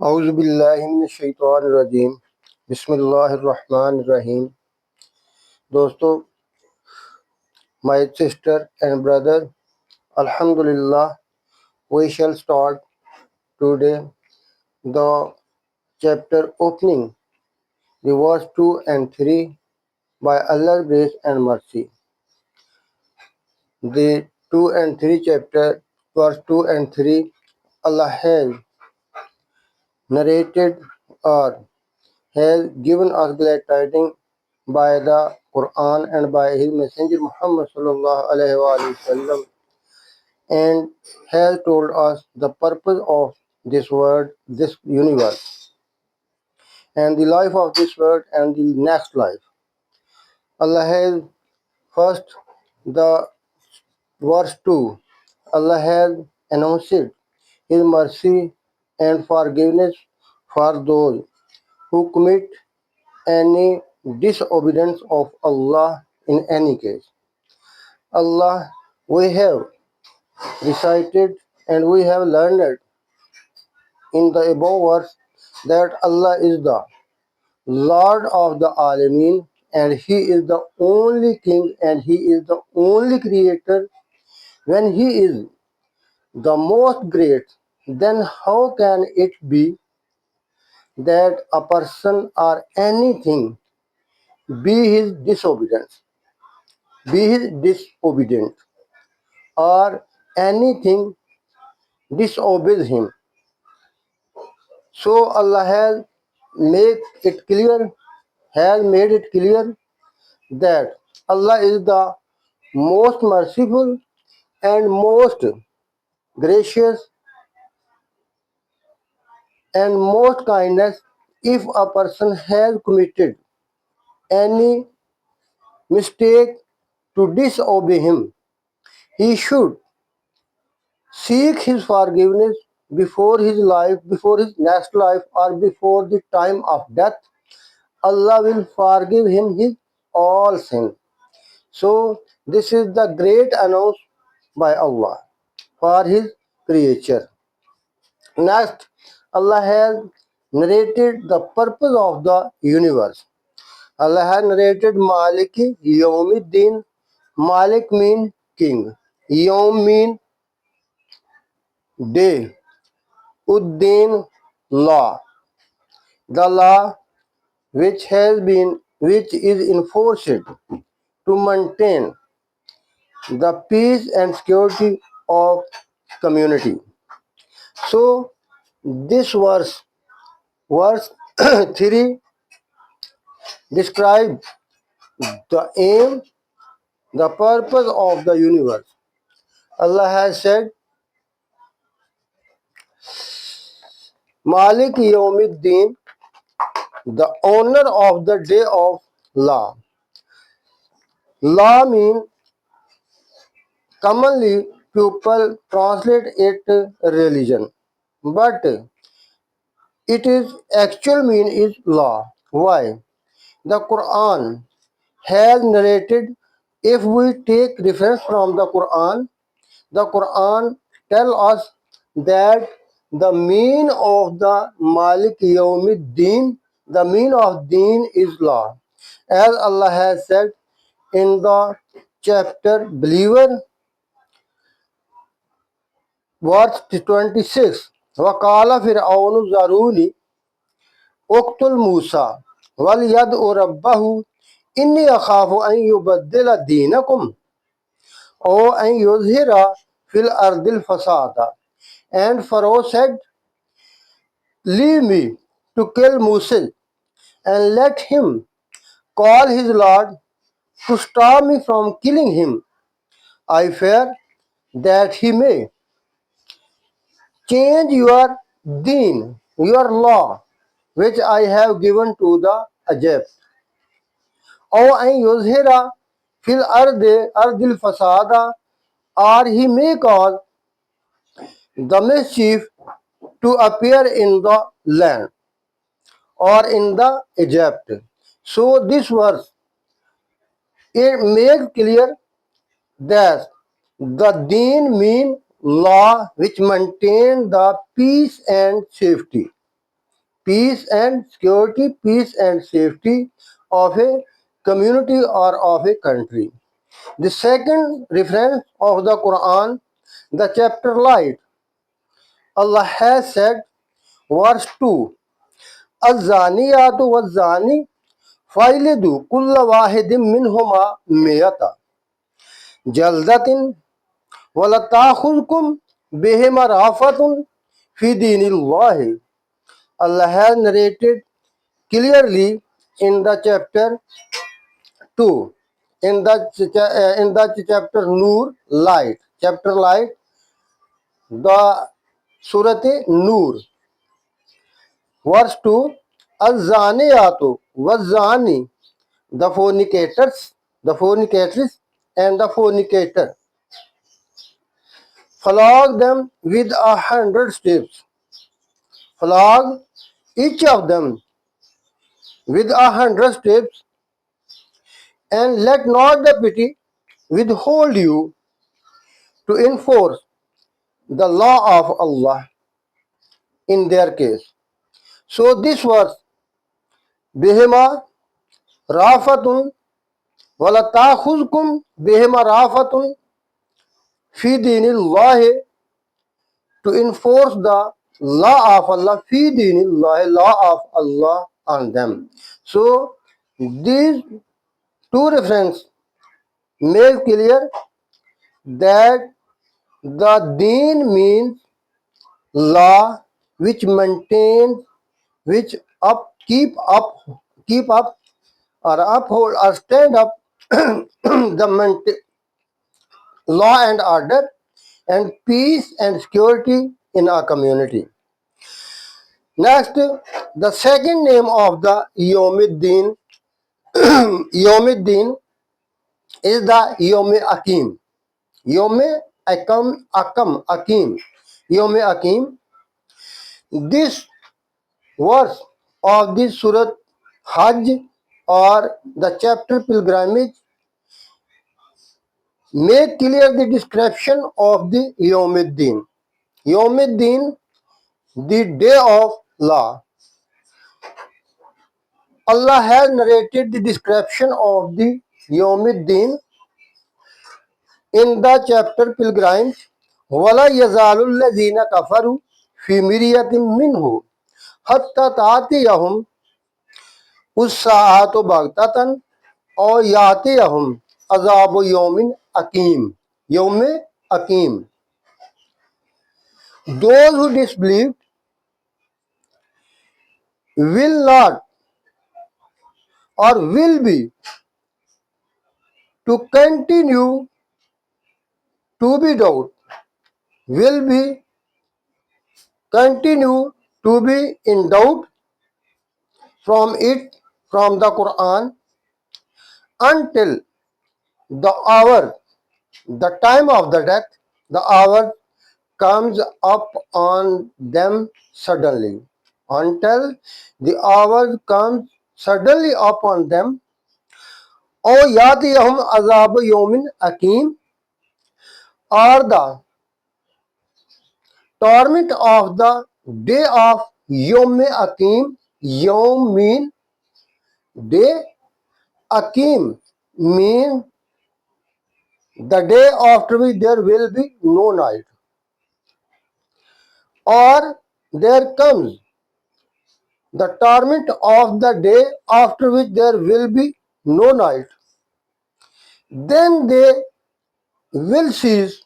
औज़ुबिल्लाहिमिनश्शैतानिर्रजीम बिस्मिल्लाहिर्रहमानिर्रहीम। दोस्तों, my sister and brother, Alhamdulillah, we shall start today the chapter opening, the verse 2 and 3 by Allah's grace and mercy. The 2 and 3 chapter, verse 2 and 3, Allah has narrated or has given us glad tidings by the Quran and by His Messenger Muhammad sallallahu alaihi wasallam, and has told us the purpose of this world, this universe, and the life of this world and the next life. Allah has first the verse 2. Allah has announced His mercy and forgiveness for those who commit any disobedience of Allah in any case. Allah, we have recited and we have learned in the above verse that Allah is the Lord of the Alameen, and He is the only King and He is the only Creator. When He is the most great, then how can it be that a person or anything be his disobedient, or anything disobeys Him? So Allah has made it clear that Allah is the most merciful and most gracious and most kindness. If a person has committed any mistake to disobey Him, he should seek His forgiveness before his life, before his next life, or before the time of death. Allah will forgive him his all sin. So this is the great announce by Allah for His creature. Next, Allah has narrated the purpose of the universe. Allah has narrated Maliki Yawmiddin. Malik mean king. Yawm mean day. Uddin law. The law which is enforced to maintain the peace and security of community. So this verse 3 describe the aim, the purpose of the universe. Allah has said, Malik Yawmiddin, the owner of the day of law. Law means commonly people translate it religion, but it is actual mean is law. Why? The Quran has narrated. If we take reference from the Quran tell us that the mean of the Malik Yawmiddin, the mean of deen is law. As Allah has said in the chapter Believer, verse 26, وَقَالَ فِرْعَوْنُ ذَرُونِي اقْتُلْ مُوسَى وَلْيَدْعُ رَبَّهُ إِنِّي أَخَافُ أَنْ يُبَدِّلَ دِينَكُمْ أَوْ أَنْ يُظْهِرَ فِي الْأَرْضِ الْفَسَادَ. And Pharaoh said, leave me to kill Moses, and let him call his Lord to stop me from killing him. I fear that he may change your deen, your law, which I have given to the Egypt. Or an yuzhira fil ardil fasada, or he may cause the mischief to appear in the land or in the Egypt. So this verse, it makes clear that the deen mean law which maintain the peace and safety. peace and security, peace and safety of a community or of a country. The second reference of the Quran, the chapter light, Allah has said, verse 2, الزانيات والزاني فاجلدوا كل واحد منهما مئة جلدة ولا تأخذكم بهما رأفة في دين الله. Allah has narrated clearly in the chapter 2, in the chapter Nur, light, chapter light, the Surat Nur, verse 2, Az-Zaniyatu waz-Zani, the fornicators, the fornicatress, and the fornicator. Flog them with 100 strips. Flog each of them with 100 strips, and let not the pity withhold you to enforce the law of Allah in their case. So this verse, Bihima Rafatun wala ta'khuzkum bihima rafatun fi dinillahi, to enforce the law of Allah, fi dinillahi, law of Allah on them. So these two references make clear that the deen means law which maintains, which keep up or uphold or stand up the law and order and peace and security in our community. Next, the second name of the Yomiddin, Yomiddin is the Yom Akim. Yom Akim. Yom Akim. This verse of this Surat Hajj or the chapter pilgrimage make clear the description of the Yawmiddin. Yawmiddin, the day of law. Allah has narrated the description of the Yawmiddin in the chapter pilgrims. وَلَا يَزَالُ الَّذِينَ كَفَرُوا فِي مِرْيَةٍ مِّنْهُ حَتَّى تَأْتِيَهُمُ السَّاعَةُ بَغْتَةً أَوْ يَأْتِيَهُمْ عَذَابُ يَوْمٍ أَقِيمٍ. Yawm Aqim. Those who disbelieved will not or will be to continue to be doubt, will be continue to be in doubt from it, from the Quran, until the hour, the time of the death, the hour comes up on them suddenly. Until the hour comes suddenly upon them, or yatiyahum azabu yomin akim, or the torment of the day of Yom Akim. Yom mean day, Akim mean the day after which there will be no night. Or there comes the torment of the day after which there will be no night. Then they will cease,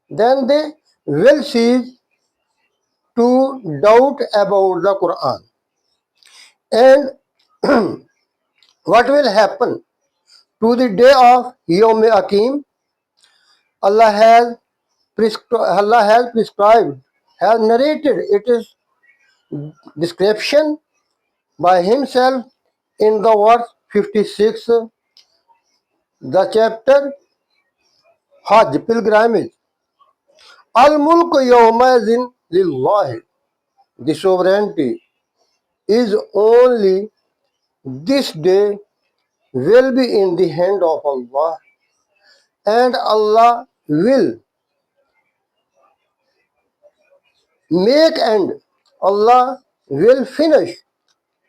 then they will cease to doubt about the Quran. And what will happen to the day of Yom Akim? Allah has prescribed, has narrated its description by Himself in the verse 56, the chapter Hajj, pilgrimage. Al mulku yawmaizin lillahi. The sovereignty is only this day will be in the hand of Allah, and Allah will make end. Allah will finish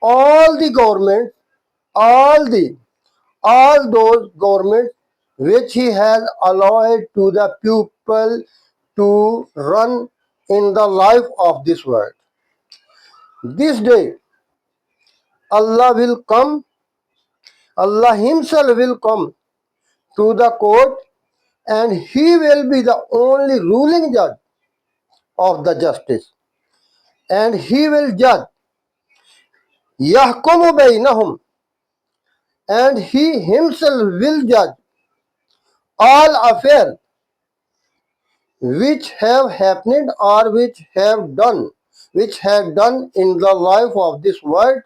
all the governments, all those governments which he has allowed to the people to run in the life of this world. This day, Allah will come, Allah Himself will come to the court, and He will be the only ruling judge of the justice. And He will judge, Yahkumu bainahum, and He Himself will judge all affairs which have happened or which have done in the life of this world.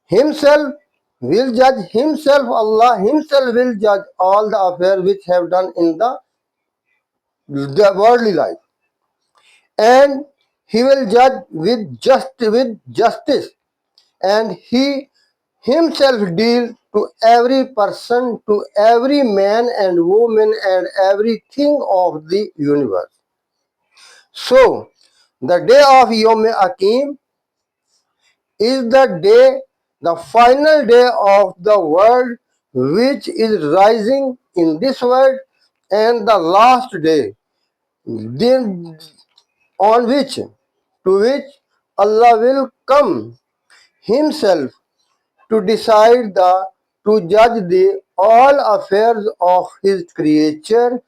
Himself will judge himself, Allah Himself will judge all the affairs which have done in the worldly life. And He will judge with justice, and He Himself deal to every person, to every man and woman and everything of the universe. So, the day of Yom Akim is the day, the final day of the world which is rising in this world, and the last day then on which to which Allah will come Himself to decide to judge the all affairs of His creature.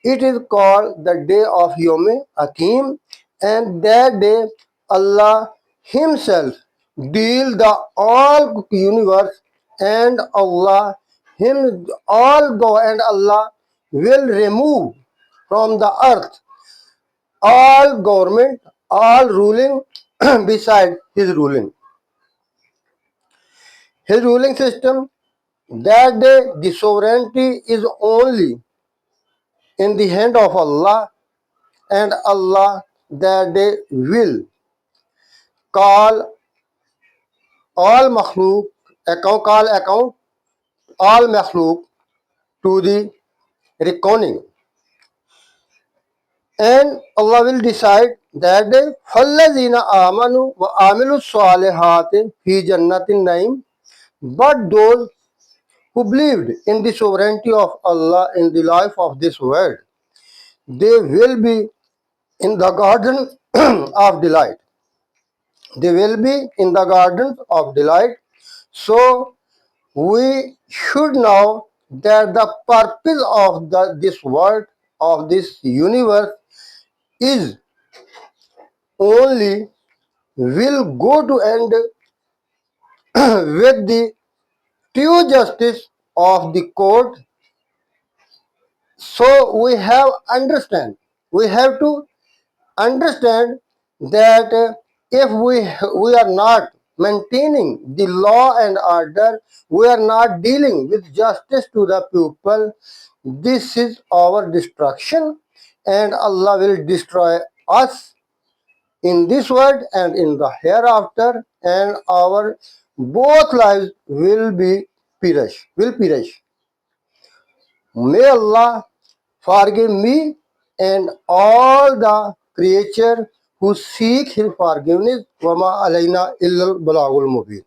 It is called the day of Yom Akim, and that day Allah Himself deal the all universe, and Allah Him all go, and Allah will remove from the earth all government, all ruling beside His ruling. His ruling system, that day the sovereignty is only in the hand of Allah, and Allah that day will call all makhluk, call account all makhluk to the reckoning. And Allah will decide that day, فَالَّذِينَ آمَنُوا وَعَمِلُوا الصَّالِحَاتِ فِي جَنَّةِ النَّعِيمِ. But those who believed in the sovereignty of Allah in the life of this world, they will be in the garden of delight. They will be in the gardens of delight. So we should know that the purpose of this world, of this universe, is only will go to end with the true justice of the court. So we have to understand that if we are not maintaining the law and order, we are not dealing with justice to the people, this is our destruction, and Allah will destroy us in this world and in the hereafter, and our both lives will perish. May Allah forgive me and all the creature who seek His forgiveness. Wama alayna illal balagul mubin.